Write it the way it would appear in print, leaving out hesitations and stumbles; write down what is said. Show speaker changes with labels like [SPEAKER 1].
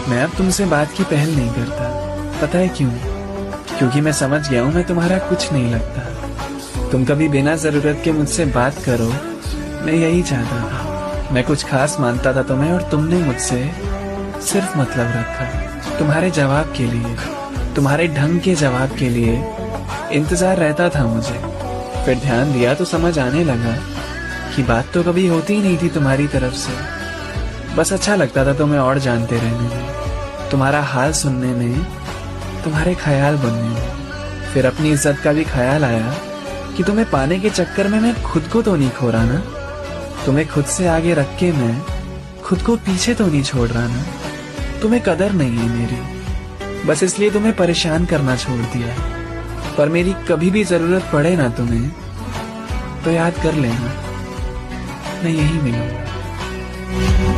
[SPEAKER 1] मैं अब तुमसे बात की पहल नहीं करता। पता है क्यों? क्योंकि मैं समझ गया हूँ मैं तुम्हारा कुछ नहीं लगता। तुम कभी बिना जरूरत के मुझसे बात करो, मैं यही चाहता था। मैं कुछ खास मानता था तुम्हें, और तुमने मुझसे सिर्फ मतलब रखा। तुम्हारे जवाब के लिए, तुम्हारे ढंग के जवाब के लिए इंतजार रहता था मुझे। फिर ध्यान दिया तो समझ आने लगा कि बात तो कभी होती ही नहीं थी तुम्हारी तरफ से। बस अच्छा लगता था तुम्हें और जानते रहने में, तुम्हारा हाल सुनने में, तुम्हारे ख्याल बनने में। फिर अपनी इज्जत का भी ख्याल आया कि तुम्हें पाने के चक्कर में मैं खुद को तो नहीं खो रहा ना। तुम्हें खुद से आगे रख के मैं खुद को पीछे तो नहीं छोड़ रहा ना। तुम्हें कदर नहीं है मेरी, बस इसलिए तुम्हें परेशान करना छोड़ दिया। पर मेरी कभी भी जरूरत पड़े ना तुम्हें, तो याद कर लेना, मैं यहीं मिलूंगा।